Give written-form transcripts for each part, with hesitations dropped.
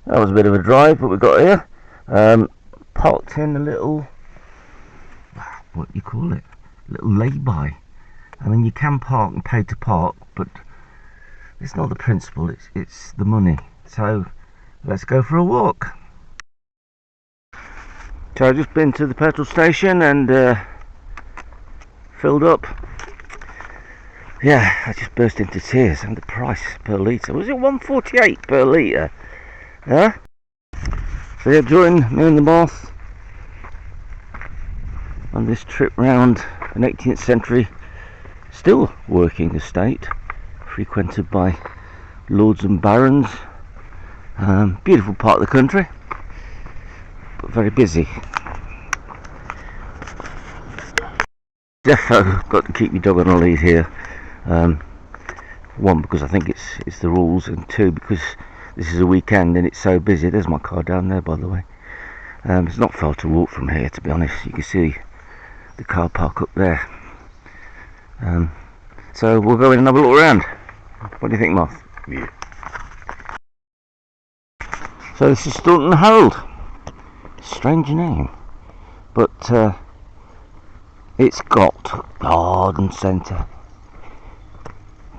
That was a bit of a drive, but we got here. Parked in a little, what do you call it? Little lay-by. I mean, you can park and pay to park, but it's not the principle, it's the money. So let's go for a walk. So I've just been to the petrol station and filled up. Yeah, I just burst into tears. And the price per litre, was it $1.48 per litre? Yeah. So yeah, join me and the boss on this trip round an 18th century still working estate, frequented by lords and barons. Beautiful part of the country, but very busy. Defo got to keep your dog on a lead here. One, because I think it's the rules, and two, because this is a weekend and it's so busy. There's my car down there, by the way. It's not far to walk from here, to be honest. You can see the car park up there. So we'll go in and have a look around. What do you think, Moth? Yeah. So this is Staunton Harold. Strange name, but it's got garden centre,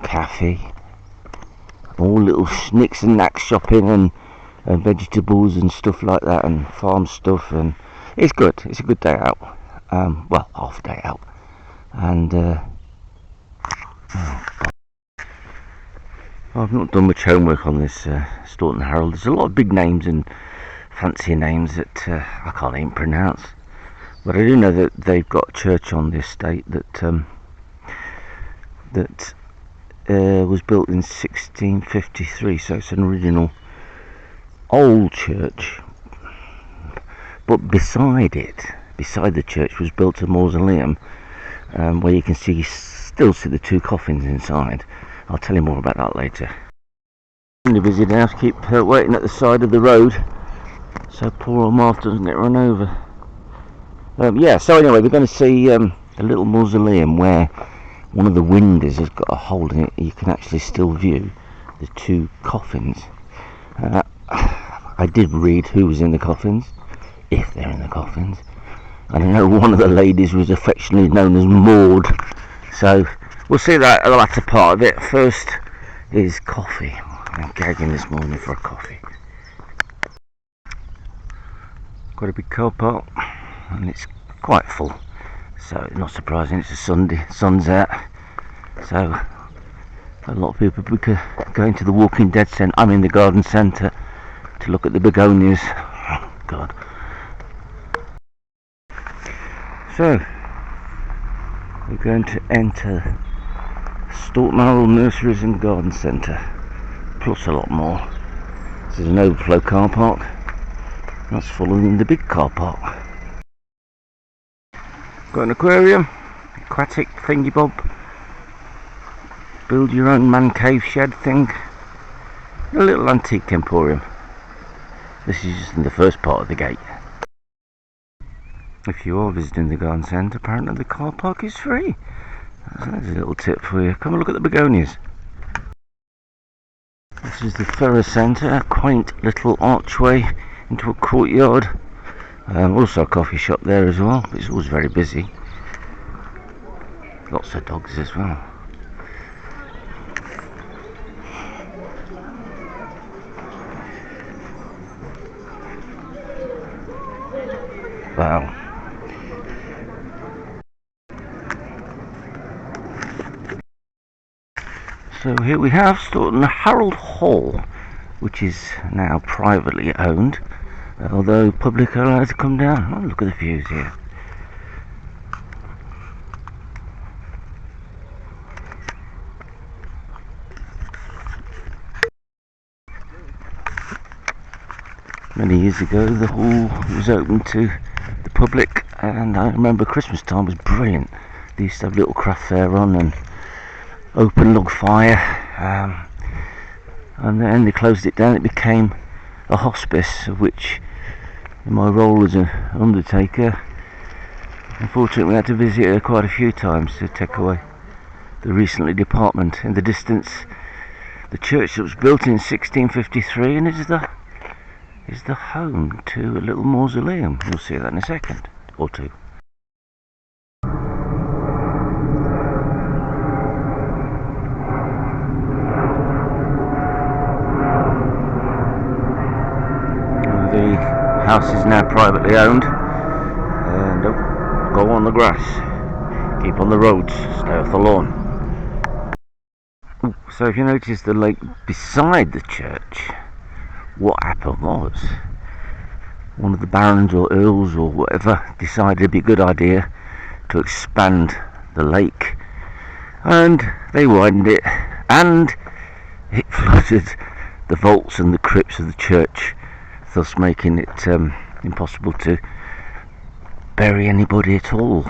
cafe, all little snicks and knacks shopping and vegetables and stuff like that, and farm stuff, and it's good. It's a good day out. Well, half a day out, and I've not done much homework on this Staunton Harold. There's a lot of big names and fancy names that I can't even pronounce, but I do know that they've got a church on the estate that was built in 1653, so it's an original old church. But beside the church, was built a mausoleum where you can still see the two coffins inside. I'll tell you more about that later. Really busy now, to keep waiting at the side of the road so poor old Martha doesn't get run over. Yeah, so anyway, we're going to see a little mausoleum where one of the windows has got a hole in it. You can actually still view the two coffins. I did read who was in the coffins, if they're in the coffins. And I know one of the ladies was affectionately known as Maud. So we'll see that at the latter part of it. First is coffee. I'm gagging this morning for a coffee. Got a big car park and it's quite full, so not surprising. It's a Sunday, sun's out, so a lot of people are going to the Walking Dead centre. I'm in the garden centre to look at the begonias. Oh, God. So we're going to enter Staunton Harold Nurseries and Garden Centre, plus a lot more. This is an overflow car park. That's following the big car park. Got an aquarium, aquatic thingy bob, build your own man cave shed thing, a little antique emporium. This is just in the first part of the gate. If you are visiting the garden centre, apparently the car park is free. So there's a little tip for you. Come and look at the begonias. This is the Ferrer Centre, a quaint little archway into a courtyard. Also a coffee shop there as well, but it's always very busy. Lots of dogs as well. Wow. So here we have Staunton Harold Hall, which is now privately owned, although public are allowed to come down. Oh, look at the views here. Many years ago the hall was open to the public, and I remember Christmas time was brilliant. They used to have little craft fair on and open log fire, and then they closed it down. It became a hospice, of which in my role as an undertaker, unfortunately we had to visit her quite a few times to take away the recently department. In the distance, the church that was built in 1653, and it is the is the home to a little mausoleum. You'll see that in a second or two. The house is now privately owned, and don't go on the grass, keep on the roads, stay off the lawn. So if you notice the lake beside the church, what happened was one of the barons or earls or whatever decided it'd be a good idea to expand the lake, and they widened it, and it flooded the vaults and the crypts of the church, thus making it impossible to bury anybody at all.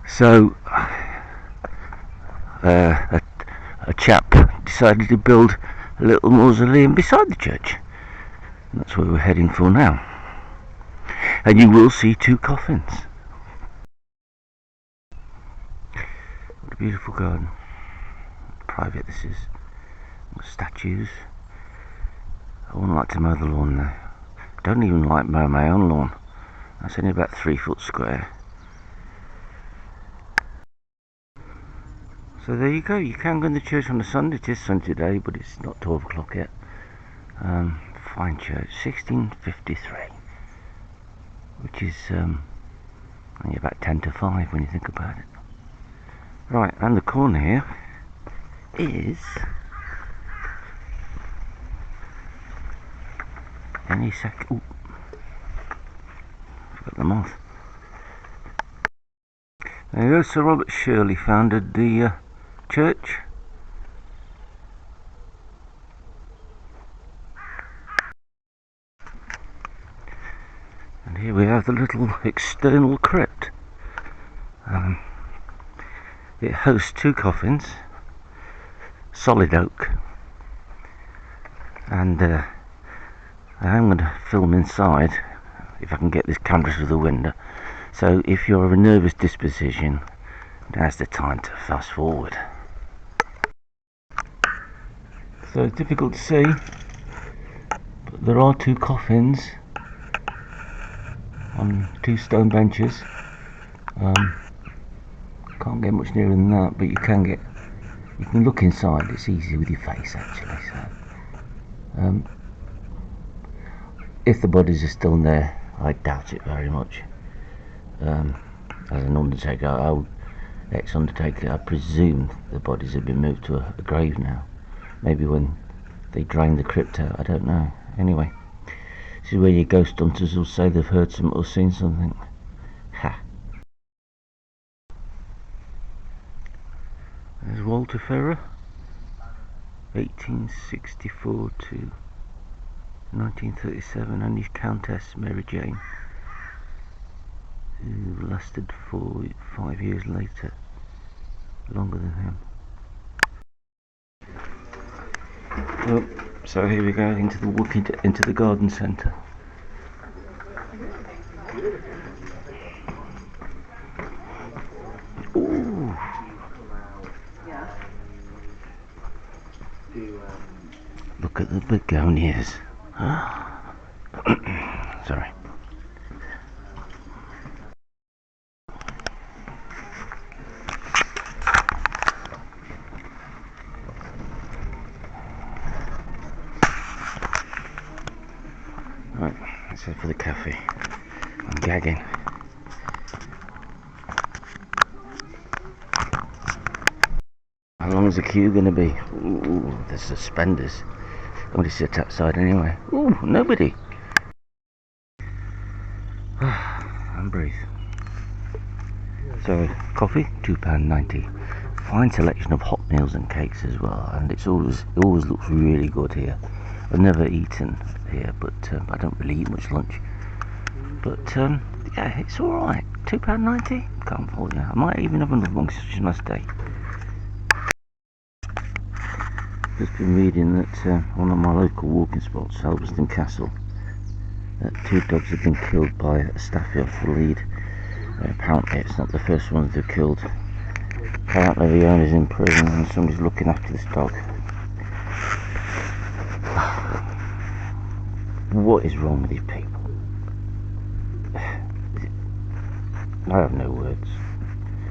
So a chap decided to build a little mausoleum beside the church. And that's where we're heading for now. And you will see two coffins. What a beautiful garden. Private this is. With statues. I wouldn't like to mow the lawn now. Don't even like mow my own lawn. That's only about 3 foot square. So there you go, you can go in the church on a Sunday. It is Sunday today, but it's not 12 o'clock yet. Fine church, 1653, which is only about 10 to 5 when you think about it. Right, and the corner here is any sec. Ooh, forgot the moth. There you go. Sir Robert Shirley founded the church. And here we have the little external crypt. It hosts two coffins, solid oak, and I'm going to film inside if I can get this camera through the window. So if you're of a nervous disposition, now's the time to fast forward. So it's difficult to see, but there are two coffins on two stone benches. Can't get much nearer than that, but you can look inside. It's easy with your face actually. So if the bodies are still there, I doubt it very much. As an undertaker, ex-undertaker, I presume the bodies have been moved to a grave now. Maybe when they drain the crypt out, I don't know. Anyway, this is where your ghost hunters will say they've heard something or seen something. Ha! There's Walter Ferrer, 1864 to 1937, and his Countess Mary Jane, who lasted for 5 years later, longer than him. Well, so here we go into the garden centre. Ooh. Look at the begonias. Sorry. Right, let's head for the cafe. I'm gagging. How long is the queue going to be? Ooh, there's suspenders. Nobody sits outside anyway. Ooh, nobody. And breathe. So, coffee, £2.90. Fine selection of hot meals and cakes as well, and it always looks really good here. I've never eaten here, but I don't really eat much lunch. But yeah, it's all right. £2.90. Can't fault you. I might even have another one. It's such a nice day. Just been reading that one of my local walking spots, Halberston Castle, two dogs have been killed by a staffy off the lead. Apparently it's not the first ones they've killed. Apparently the owner's in prison and somebody's looking after this dog. What is wrong with these people? I have no words.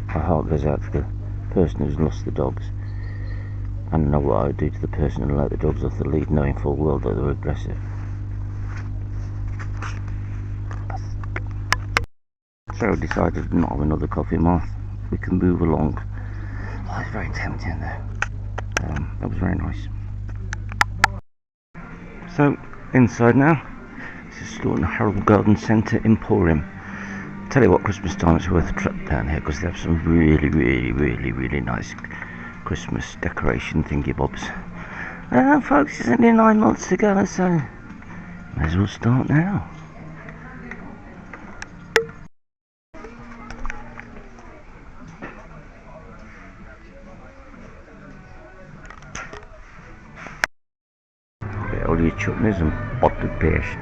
My heart goes out to the person who's lost the dogs. I don't know what I would do to the person who let the dogs off the lead, knowing full well that they're aggressive. So I decided not to have another coffee moth. We can move along. Oh, it's very tempting there. That was very nice. So, inside now. This is Staunton Harold Garden Centre Emporium. Tell you what, Christmas time it's worth a trip down here because they have some really nice Christmas decoration thingy bobs. Folks, it's only 9 months to go, so may as well start now. Get all your chutneys and buttered paste.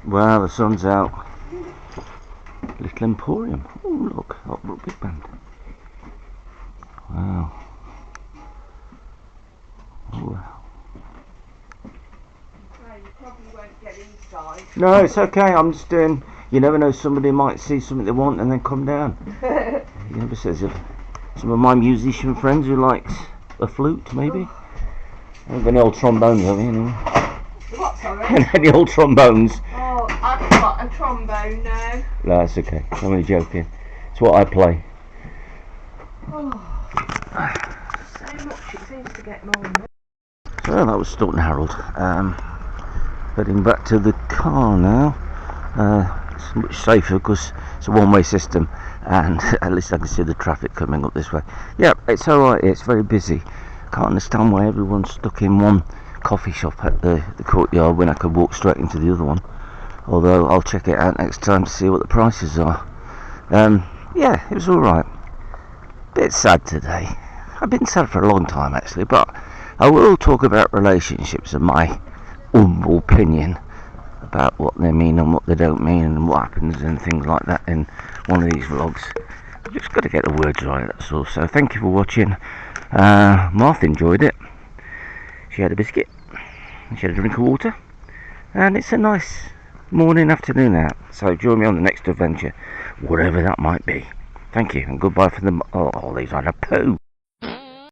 Well, the sun's out. Little Emporium. Oh, look, hot rugby band. Wow. Oh, wow. You probably won't get inside. No, it's okay. I'm just doing. You never know, somebody might see something they want and then come down. You never says if some of my musician friends who likes a flute, maybe. I haven't got any old trombones, have you? Anyway? What, sorry? Any old trombones? Oh, I've got a trombone now. No, that's okay. I'm only joking. It's what I play. Oh, so much, it seems to get more and more. So that was Staunton Harold. Heading back to the car now. It's much safer because it's a one-way system, and at least I can see the traffic coming up this way. Yeah, it's alright. It's very busy. Can't understand why everyone's stuck in one coffee shop at the courtyard when I could walk straight into the other one. Although I'll check it out next time to see what the prices are. Yeah, it was alright. Bit sad today. I've been sad for a long time actually, but I will talk about relationships and my humble opinion about what they mean and what they don't mean and what happens and things like that in one of these vlogs. I've just got to get the words right, that's all. So thank you for watching. Martha enjoyed it. She had a biscuit, she had a drink of water, and it's a nice morning, afternoon out. So join me on the next adventure, whatever that might be. Thank you, and goodbye for the... Oh, these are the poo.